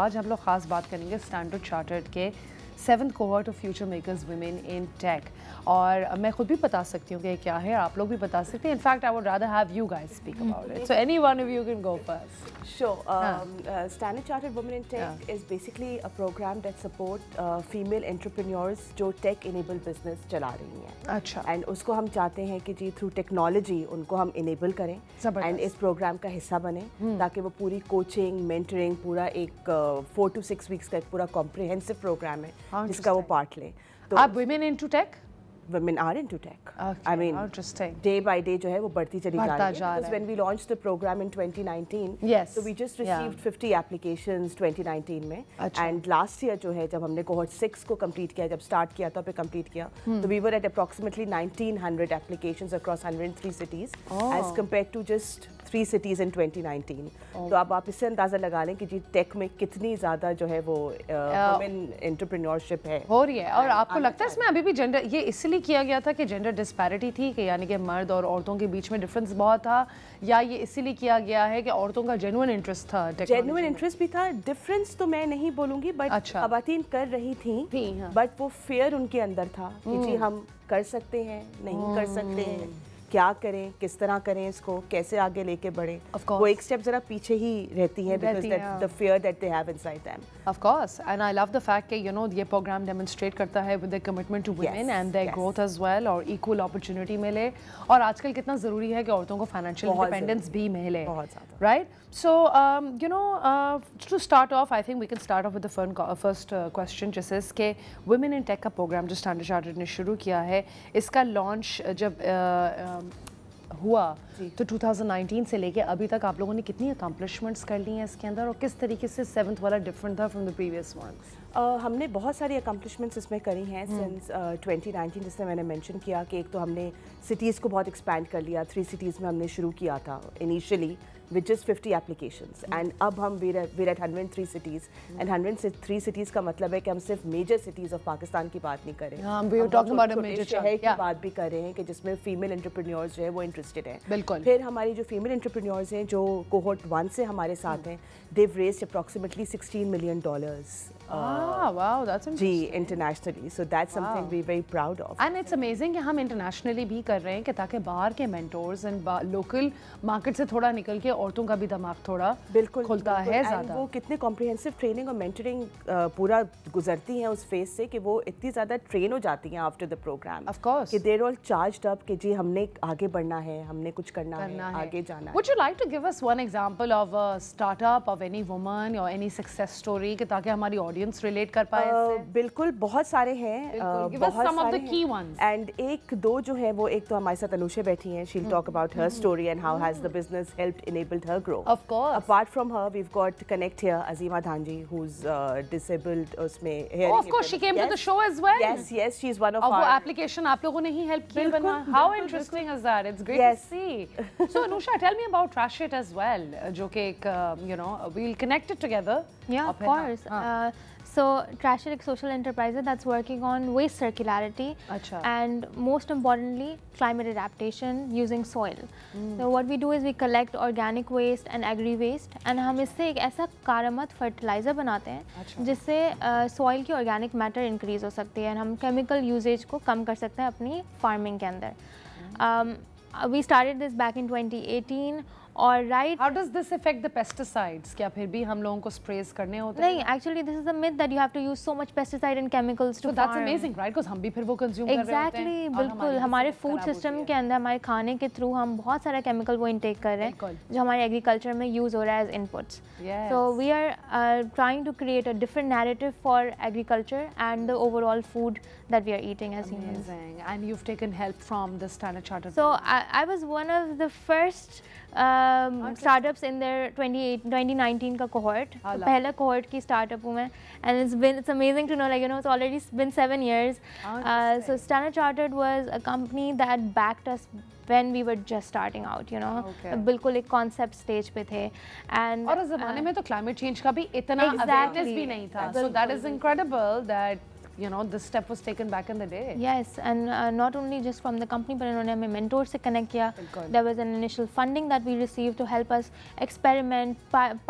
आज हम लोग ख़ास बात करेंगे स्टैंडर्ड चार्टर्ड के 7th cohort of future makers women in tech. और मैं खुद भी बता सकती हूँ कि क्या है, आप लोग भी बता सकते हैं। In fact I would rather have you guys speak about it, so any one of you can go first. Sure. Standard Chartered Women in Tech is basically a program that support female entrepreneurs जो tech enabled business चला रही हैं। अच्छा। And उसको हम चाहते हैं कि जी through technology उनको हम enable करें and इस program का हिस्सा बने ताकि वो पूरी coaching, mentoring पूरा एक 4 to 6 weeks का एक पूरा comprehensive program है जिसका वो part लें। तो आप women into tech? Women are into tech. Okay, I mean, interesting. Day by day जो है वो बढ़ती चली जा रही है. Because when we launched the program in 2019, yes, so we just received 50 applications 2019 में. And last year जो है जब हमने cohort 6 को complete किया, जब start किया तो पे complete किया, तो we were at approximately 1900 applications across 103 cities, as compared to just 3 cities in 2019. तो अब आप इससे अंदाज़ा लगा लें कि जी टेक में कितनी ज़्यादा जो है वो वुमेन एंटरप्रेन्योरशिप है हो रही है। और आपको लगता है इसमें अभी भी जेंडर ये इसलिए किया गया था कि जेंडर डिस्पैरिटी थी कि यानी कि मर्द और औरतों के बीच में डिफरेंस बहुत था, या ये इसीलिए किया गया है कि औरतों का जेन्युइन इंटरेस्ट था? जेन्युइन इंटरेस्ट भी था, डिफरेंस तो मैं नहीं बोलूँगी, बट ख़वातीन कर रही थी, बट वो फेयर उनके अंदर था कि जी हम कर सकते हैं, नहीं कर सकते हैं, क्या करें, किस तरह करें, इसको कैसे आगे लेके बढ़े। वो एक स्टेप जरा पीछे ही रहती हैं because that the fear that they have inside them. Of course, and I love the fact कि ये प्रोग्राम डेमोन्स्ट्रेट करता है with their commitment to women and their growth as well, और equal opportunity मिले। और आजकल कितना ज़रूरी है कि औरतों को financial independence भी मिले, right? So to start off, I think we can start off with the first question, just is कि women in tech का प्रोग्राम जो स्टैंडर्ड चार्टर्ड ने शुरू किया है, इसका लॉन्च जब हुआ तो 2019 से लेके अभी तक आप लोगों ने कितनी अकम्पलिशमेंट्स कर ली हैं इसके अंदर, और किस तरीके से 7th वाला डिफरेंट था फ्रॉम द प्रीवियस वंस? हमने बहुत सारी अकम्पलिशमेंट्स इसमें करी हैं सिंस 2019, जिससे मैंने मेंशन किया कि एक तो हमने सिटीज़ को बहुत एक्सपैंड कर लिया। 3 cities में हमने शुरू किया था initially with just 50 applications, and अब हम we're at 103 cities, and 103 cities का मतलब है कि हम सिर्फ मेजर सिटीज़ ऑफ पाकिस्तान की बात नहीं करें, हम छोटे शहर की बात भी कर रहे हैं कि जिसमें फीमेल एंटरप्रेन्योर्स जो है वो इंटरेस्टेड हैं। बिल्कुल। फिर हमारी जो फीमेल एंटरप्रेन्योर्स हैं जो कोहॉर्ट 1 से हमारे साथ हैं, they've raised approximately $16 million. Wow, that's interesting. Ji, internationally, so that's something we're very proud of. And it's amazing कि हम internationally भी कर रहे हैं कि ताकि बाहर के mentors and local market से थोड़ा निकल के औरतों का भी दिमाग थोड़ा बिल्कुल खुलता है ज़्यादा। वो कितने comprehensive training और mentoring पूरा गुजरती हैं उस फेज से कि वो इतनी ज़्यादा ट्रेन हो जाती हैं after the program. Of course. कि they're all charged up कि जी हमने आगे बढ़ना है, हमने कुछ करना है, आगे जाना है। Would you like to give us one example of a startup of any woman or any success story कि ताकि हमारी audience relate कर पाए इससे? बिल्कुल, बहुत सारे हैं। Give us some of the key ones. And एक दो जो है वो, एक तो हमारे साथ अनुषा बैठी हैं, she'll talk about her story and how has the business helped enabled her grow. Of course. Apart from her, we've got connect here Azima Dhanji, who's disabled उसमें hearing. Oh, of course, she came to the show as well. Yes, she's one of our. वो application आप लोगों ने ही help किया बना. How interesting is that? It's great to see. So Anusha, tell me about Trash It as well, जो कि एक we'll connect it together. Yeah, of course. So Trash It एक social enterprise that's working on waste circularity and most importantly climate adaptation using soil. So what we do is we collect organic waste and agri waste and हम इससे एक ऐसा कारामत fertilizer बनाते हैं जिससे soil की organic matter increase हो सकती है, हम chemical usage को कम कर सकते हैं अपनी farming के अंदर. We started this back in 2018. और right how does this effect the pesticides? क्या फिर भी हम लोगों को स्प्रेज करने होते हैं? नहीं, actually this is the myth that you have to use so much pesticide and chemicals to farm. That's amazing, right? Because हम भी फिर वो कंज्यूम कर रहे होते हैं। एग्जैक्टली, बिल्कुल। हमारे फूड सिस्टम के अंदर, हमारे खाने के थ्रू हम बहुत सारा केमिकल वो इनटेक कर रहे हैं जो हमारे एग्रीकल्चर में यूज हो रहा है as inputs. So we are trying to create a different narrative for agriculture and the overall food that we are eating as humans. Amazing. And you've taken help from the Standard Chartered. So I was one of the first startups in their 2019 का cohort. पहला cohort की startup हूँ मैं, and it's amazing to know, like it's already been 7 years. So Standard Chartered was a company that backed us when we were just starting out, बिल्कुल एक concept stage पे थे, and और उस ज़माने में तो climate change का भी इतना awareness भी नहीं था. So that is incredible that this step was taken back in the day. Yes, and not only just from the company, but उन्होंने हमें mentors से connect किया. There was an initial funding that we received to help us experiment,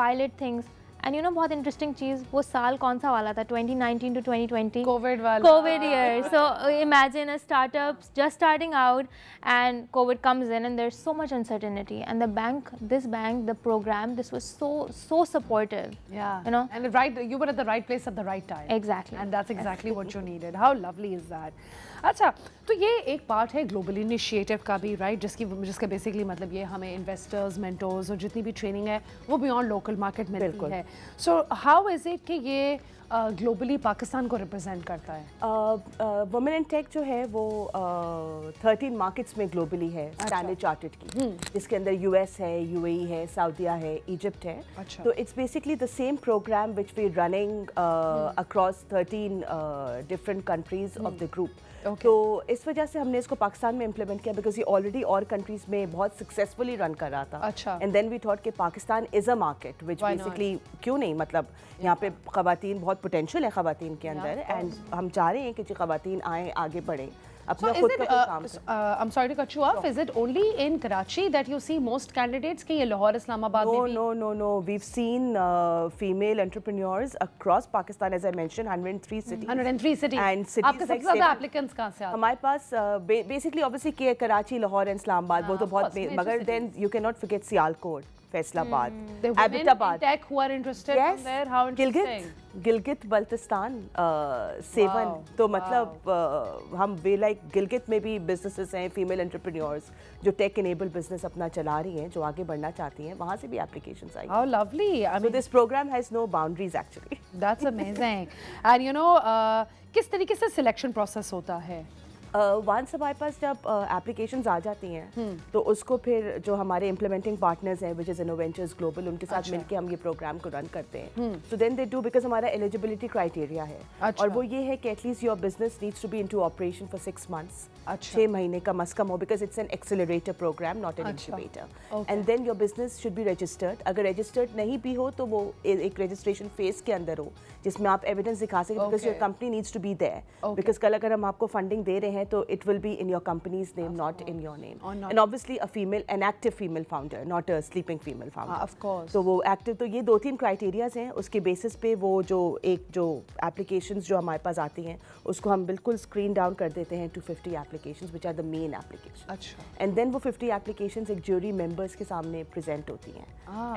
pilot things, and you know बहुत interesting चीज़, वो साल कौन सा वाला था, 2019 to 2020, कोविड वाला, Covid year. So imagine a startup just starting out and Covid comes in and there is so much uncertainty and this bank, the program, this was so supportive. Yeah, you know, and you were at the right place at the right time. Exactly. And that's exactly what you needed. How lovely is that? अच्छा, तो ये एक part है global initiative का भी, right, जिसका basically मतलब ये हमें इन्वेस्टर्स, मेंटोर्स और जितनी भी ट्रेनिंग है वो बियॉन्ड लोकल मार्केट मिलती है. सो हाउ इज इट कि ये ग्लोबली पाकिस्तान को रिप्रेजेंट करता है? वुमेन इन टेक जो है वो 13 मार्केट्स में ग्लोबली है, स्टैंडर्ड चार्टर्ड की, जिसके अंदर यूएस है, यूएई है, सऊदीया है, इजिप्ट है. तो it's basically the same programme which we running across 13 different countries of the group. तो इस वजह से हमने इसको पाकिस्तान में इम्प्लीमेंट किया बिकॉज ये ऑलरेडी और कंट्रीज में बहुत सक्सेसफुली रन कर रहा था. अच्छा. एंड देन वी थॉट कि Pakistan is a market which basically क्यों नहीं, मतलब यहाँ पे खवातीन बहुत पोटेंशियल है खवातीन के अंदर, एंड हम चाह रहे हैं कि जो खवातीन आए, आगे बढ़ें. So is it, I'm sorry to cut you off, is it only in Karachi that you see most candidates कि ये लाहौर, इस्लामाबाद में भी? No. We've seen female entrepreneurs across Pakistan, as I mentioned, 103 cities. 103 cities. And cities आपके सबसे ज़्यादा applicants कहाँ से आते हैं? हमारे पास basically obviously के कराची, लाहौर and इस्लामाबाद वो तो बहुत, मगर then you cannot forget Sialkot, Faisalabad, Abbottabad. The women in tech who are interested from there, how interesting. Gilgit Baltistan, seven. तो मतलब हम वे लाइक गिलगित में भी बिजनेसेस हैं, फीमेल एंटरप्रेन्योर्स जो टेक इनेबल बिजनेस अपना चला रही हैं, जो आगे बढ़ना चाहती हैं, वहाँ से भी applications I. How lovely. I mean, this program has no boundaries actually. That's amazing. And you know, किस तरीके से सिलेक्शन प्रोसेस होता है? वंस हमारे पास जब एप्लीकेशंस आ जाती हैं तो उसको फिर जो हमारे इम्प्लीमेंटिंग पार्टनर्स हैं विच इज़ इनोवेंचर्स ग्लोबल, उनके साथ मिलके हम ये प्रोग्राम को रन करते हैं. So then they do, because हमारा एलिजिबिलिटी क्राइटेरिया है. और वो ये है कि at least your business needs to be into operation for 6 months. 6 महीने का मस कम हो, because it's an accelerator programme, not an incubator. And then your business should be registered. अगर रजिस्टर्ड नहीं भी हो तो वो एक रजिस्ट्रेशन फेज के अंदर हो जिसमें आप एविडेंस दिखा सकें, because your company needs to be there. Because कल अगर हम आपको फंडिंग दे रहे हैं तो it will be in your company's name, not in your name. And obviously an active female founder, not a sleeping female founder. Of course. तो वो active, तो ये 2-3 क्राइटेरियाज हैं. उसके बेसिस पे वो जो applications जो हमारे पास आती हैं उसको हम बिल्कुल स्क्रीन डाउन कर देते हैं to 50 applications which are the main applications. अच्छा. And then वो 50 applications एक jury members के सामने present होती हैं.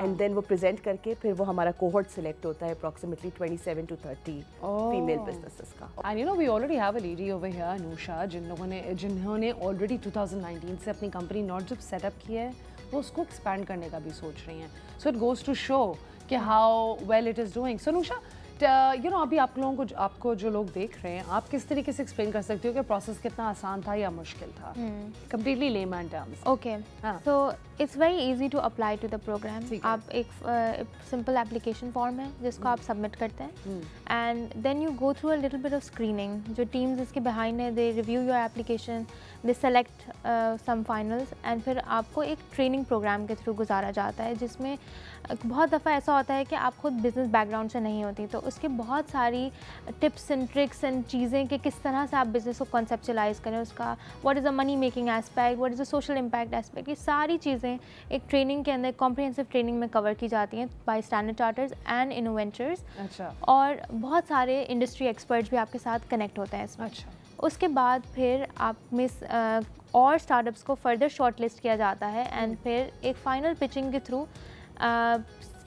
And then वो present करके फिर वो हमारा cohort select होता है approximately 27 to 30 female businesses का. And you know we already have a lady over here, Anusha, जिन्होंने ऑलरेडी 2019 से अपनी कंपनी नॉट जब सेटअप की है वो उसको एक्सपैंड करने का भी सोच रही हैं. So it goes to show कि how well it is doing. So Anusha, you know अभी आप लोगों को, आपको जो लोग देख रहे हैं, आप किस तरीके से एक्सप्लेन कर सकते हो कि प्रोसेस कितना आसान था या मुश्किल था? Completely layman terms. Okay, so it's very easy to apply to the programme. आप एक सिंपल एप्लीकेशन फॉर्म है जिसको आप सबमिट करते हैं and then you go through a little bit of screening. जो टीम्स इसके बिहाइंड है, they review your application, they select some finals and फिर आपको एक ट्रेनिंग प्रोग्राम के थ्रू गुजारा जाता है जिसमें बहुत दफ़ा ऐसा होता है कि आप खुद बिजनेस बैकग्राउंड से नहीं होती, तो उसके बहुत सारी टिप्स एंड ट्रिक्स एंड चीज़ें कि किस तरह से आप बिज़नेस को कॉन्सेप्चुलाइज करें, उसका what is a money making aspect, what is a social impact aspect, ये सारी चीज़ें एक ट्रेनिंग के अंदर, कॉम्प्रिहेंसिव ट्रेनिंग में कवर की जाती हैं बाय स्टैंडर्ड चार्टर्स एंड इनोवेंटर्स. अच्छा. और बहुत सारे इंडस्ट्री एक्सपर्ट्स भी आपके साथ कनेक्ट होते हैं इसमें. अच्छा. उसके बाद फिर आप में और स्टार्टअप्स को फर्दर शॉर्टलिस्ट किया जाता है एंड फिर एक फाइनल पिचिंग के थ्रू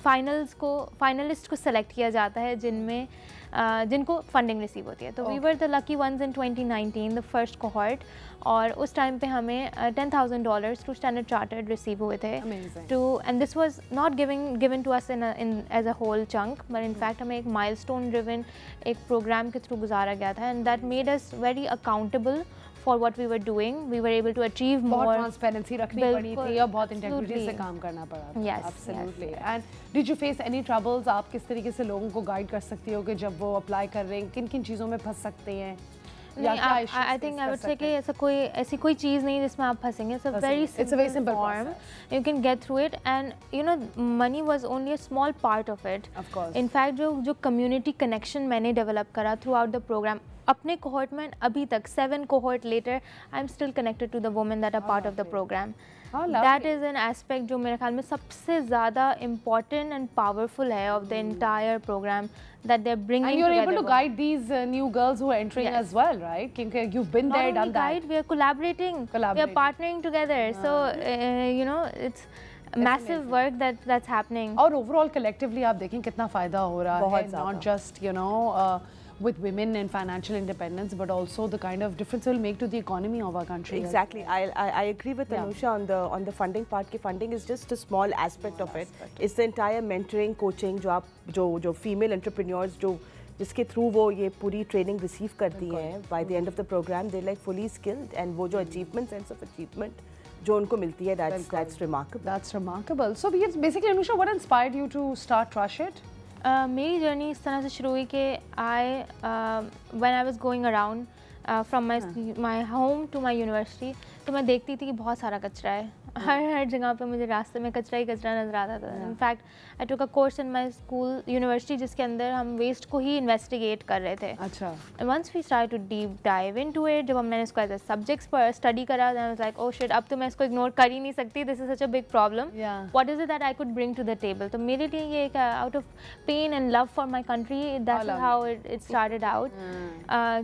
फाइनलिस्ट को सेलेक्ट किया जाता है जिनको फंडिंग रिसीव होती है. तो we were the lucky ones in 2019, the first cohort, और उस टाइम पे हमें $10,000 टू स्टैंडर्ड चार्टर्ड रिसीव हुए थे. And this was not given to us in as a whole chunk, but in fact हमें एक माइलस्टोन ड्रिवन एक प्रोग्राम के थ्रू गुजारा गया था and that made us very accountable for what we were doing. We were able to achieve more. बहुत transparency रखनी पड़ी थी और बहुत इंटेग्रिटी से काम करना पड़ा था. Yes, absolutely. And did you face any troubles? आप किस तरीके से लोगों को गाइड कर सकती हो कि जब वो अप्लाई कर रहे हैं किन चीज़ों में फंस सकते हैं? I think I would say कि ऐसी कोई चीज़ नहीं जिसमें आप फंसेंगे. It's a very simple form. You can get through it, and you know money was only a small part of it. Of course. In fact जो community connection मैंने develop करा throughout the program, अपने cohort में अभी तक 7 cohort later, I'm still connected to the women that are part of the program. That is an aspect जो मेरे ख्याल में सबसे ज़्यादा इम्पॉर्टेंट एंड पावरफुल है of the entire programme, that they're bringing and you're together. able to guide these new girls who are entering as well, right? Because you've been there, done that. We are collaborating, we are partnering together. So you know, it's massive work that's happening. और overall collectively आप देखें कितना फायदा हो रहा है, not just you know with women and financial independence, but also the kind of difference it will make to the economy of our country. Exactly. I agree with Anusha on the funding part. कि funding is just a small aspect of it. It's the entire mentoring, coaching जो आप जो female entrepreneurs जो जिसके through वो ये पूरी training receive करती हैं, by the end of the program they're like fully skilled, and वो जो achievement, sense of achievement जो उनको मिलती है, that's remarkable. That's remarkable. So basically, Anusha, what inspired you to start Trush It? मेरी journey इस तरह से शुरू हुई कि when I was going around from my home to my university, तो मैं देखती थी कि बहुत सारा कचरा है, हर जगह पे मुझे रास्ते में कचरा ही कचरा नज़र आता था. In fact I took a course in my school university जिसके अंदर हम वेस्ट को ही इन्वेस्टिगेट कर रहे थे. अच्छा. Once we start to deep dive into it, जब मैंने इसको एज अ सब्जेक्ट्स पर स्टडी करा, I was like oh shit, अब तो मैं इसको इग्नोर कर ही नहीं सकती, this is such a big problem, what is it that I could bring to the table. तो मेरे लिए ये एक out of pain and love for my country, that's how it started out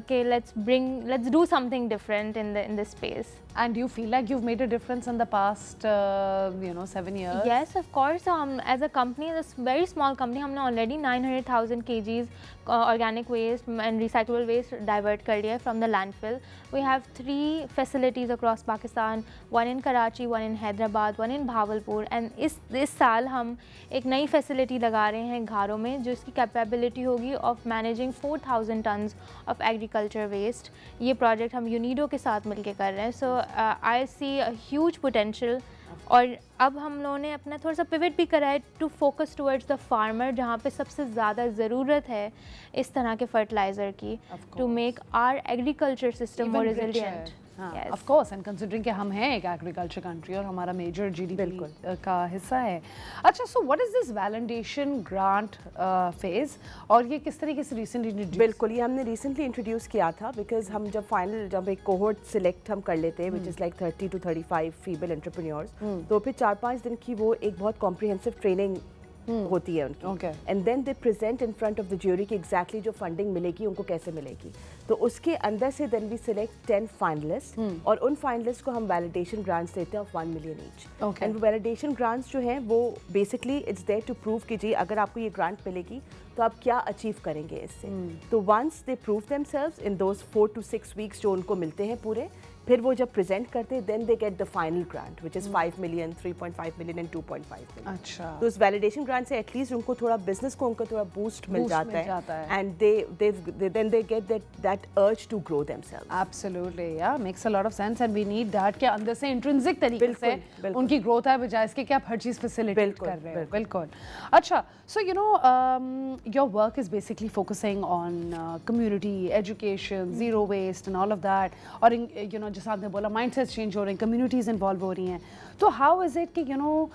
कि let's do something different in this space. And do you feel like you've made a difference in the past, 7 years? Yes, of course. As a company, this very small company, हमने already 900,000 kgs organic waste and recyclable waste divert कर लिया from the landfill. We have 3 facilities across Pakistan, one in Karachi, one in Hyderabad, one in Bahawalpur, and इस साल हम एक नई facility लगा रहे हैं घारों में, जो इसकी capability होगी of managing 4,000 tons of agriculture waste. ये project हम UNIDO के साथ मिलके कर रहे हैं. So I see a huge potential. और अब हम लोगों ने अपना थोड़ा सा पिवट भी करा है to focus towards the farmer, जहाँ पे सबसे ज़्यादा ज़रूरत है इस तरह के फर्टिलाइज़र की, to make our agriculture system more resilient. Of course, and considering कि हम हैं एक एग्रीकल्चर कंट्री और हमारा मेजर GDP का हिस्सा है. अच्छा, so what is this validation grant phase और ये किस तरीके से recently introduced? बिल्कुल, ये हमने recently introduce किया था because हम जब एक cohort select हम कर लेते हैं which is like 30 to 35 female entrepreneurs, तो फिर 4-5 दिन की वो एक बहुत comprehensive training होती है उनकी, and then they present in front of the jury कि एग्जैक्टली जो फंडिंग मिलेगी उनको कैसे मिलेगी. तो उसके अंदर से देन वी सिलेक्ट 10 फाइनलिस्ट, और उन फाइनलिस्ट को हम वैलिडेशन ग्रांट्स देते हैं of 1 million each. And validation grants जो हैं वो basically it's there to prove कि जी अगर आपको ये ग्रांट मिलेगी तो आप क्या अचीव करेंगे इससे. तो once they prove themselves in those 4 to 6 weeks जो उनको मिलते हैं पूरे, फिर वो जब प्रेजेंट करते हैं then they get the final grant which is 5 million, 3.5 million and 2.5 million. अच्छा. तो उस वैलिडेशन ग्रांट से एटलीस्ट उनको थोड़ा बिजनेस को उनको थोड़ा बूस्ट मिल जाता है, and then they get that urge to grow themselves. Absolutely, yeah makes a lot of sense, and we need that के अंदर से इंट्रिंसिक तरीके से उनकी ग्रोथ है, बजाय इसके कि आप हर चीज फैसिलिटेट कर रहे हो. बिल्कुल. अच्छा, so you know your work is basically focusing on community education, zero waste and all of that, और यू नो जैसा आपने बोला माइंडसेट चेंज हो रहे हैं, कम्युनिटीज इन्वॉल्व हो रही हैं. तो हाउ इज इट कि you know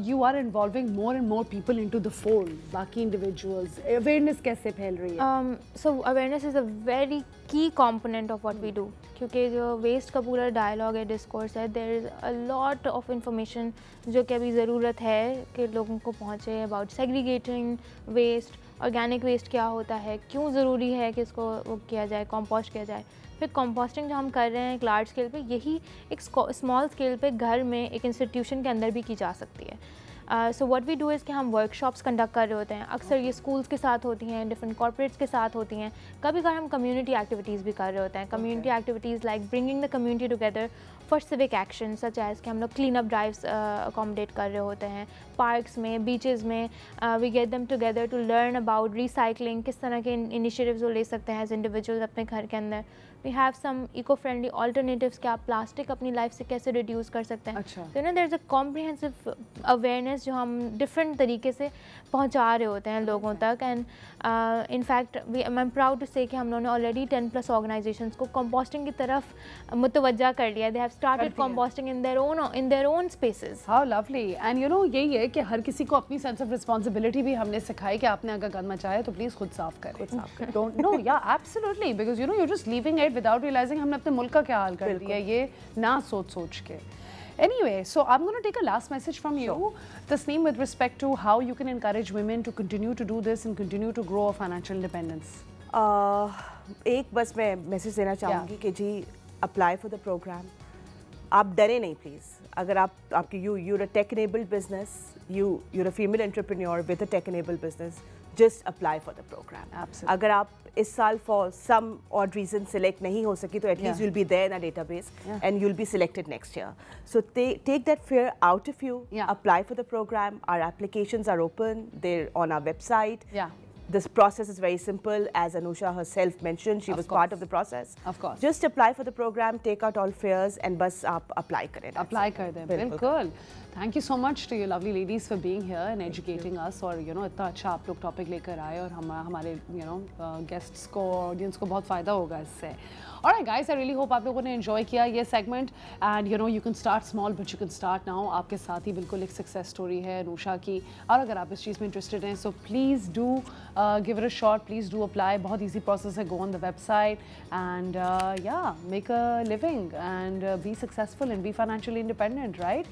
you are involving more and more people into the fold, बाकी इंडिविजुअल्स, अवेयरनेस कैसे फैल रही है? So awareness is a very key component of what we do, क्योंकि जो वेस्ट का पूरा डायलॉग है, डिस्कोर्स है, there is a lot of information जो कि अभी ज़रूरत है कि लोगों को पहुँचे about segregating waste, organic waste क्या होता है, क्यों ज़रूरी है कि इसको वो किया जाए, कंपोस्ट किया जाए. फिर कंपोस्टिंग जो हम कर रहे हैं एक लार्ज स्केल पे, यही एक स्मॉल स्केल पे घर में एक इंस्टीट्यूशन के अंदर भी की जा सकती है. So what we do is कि हम वर्कशॉप्स कंडक्ट कर रहे होते हैं. अक्सर ये स्कूल्स के साथ होती हैं, डिफरेंट कॉर्पोरेट्स के साथ होती हैं. कभी कभार हम कम्युनिटी एक्टिविटीज़ भी कर रहे होते हैं. Community activities like bringing the community together for civic action, such as कि हम लोग क्लीन अप ड्राइव्स अकोमोडेट कर रहे होते हैं पार्क्स में, बीचेस में. We get them together to learn about recycling, किस तरह के इनिशिएटिव्स वो ले सकते हैं एज इंडिविजुअल्स अपने घर के अंदर. We have some eco friendly alternatives कि आप प्लास्टिक अपनी लाइफ से कैसे रिड्यूस कर सकते हैं. तो ना there is a comprehensive awareness जो हम डिफरेंट तरीके से पहुंचा रहे होते हैं लोगों तक. And in fact I am proud to say कि हम लोगों ने ऑलरेडी 10+ ऑर्गेनाइजेशंस को कंपोस्टिंग की तरफ मुतवज्जा कर लिया. They have started composting in their own spaces. How lovely. And you no यही है कि हर किसी को अपनी सेंस ऑफ रिस्पॉन्सिबिलिटी भी हमने सिखाई कि आपने अगर गंद मचाया तो प्लीज़ खुद साफ करें. Don't know, yeah absolutely, because you know you just leaving it without realising हमने अपने मुल्क का क्या हाल कर दिया ये ना सोच के. Anyway, so I'm going to take a last message from you, Tasneem, with respect to how you can encourage women to continue to do this and continue to grow a financial independence. एक बस मैं message देना चाहूँगी कि जी apply for the programme. आप डरे नहीं please. अगर आपकी you're a tech enabled business, you're a female entrepreneur with a tech enabled business, just apply for the program. Absolutely. अगर आप इस साल for some odd reason select नहीं हो सकी तो at least you'll be there in our database and you'll be selected next year. So take that fear out of you. Apply for the program. Our applications are open. They're on our website. This process is very simple. As Anusha herself mentioned, she was part of the process. Of course. Just apply for the program, take out all fears, and bas aap apply kare. Apply kar dein. Bilkul. Thank you so much to you lovely ladies for being here and educating us. और इतना अच्छा आप लोग topic लेकर आए और हमारे guests को, audience को बहुत फ़ायदा होगा इससे. Alright guys, I really hope आप लोगों ने enjoy किया ये segment and you can start small but you can start now. आपके साथ ही बिल्कुल एक success story है अनुषा की और अगर आप इस चीज़ में interested हैं so please do give it a shot, please do apply. बहुत easy process है. Go on the website and yeah, make a living and be successful and be financially independent, right?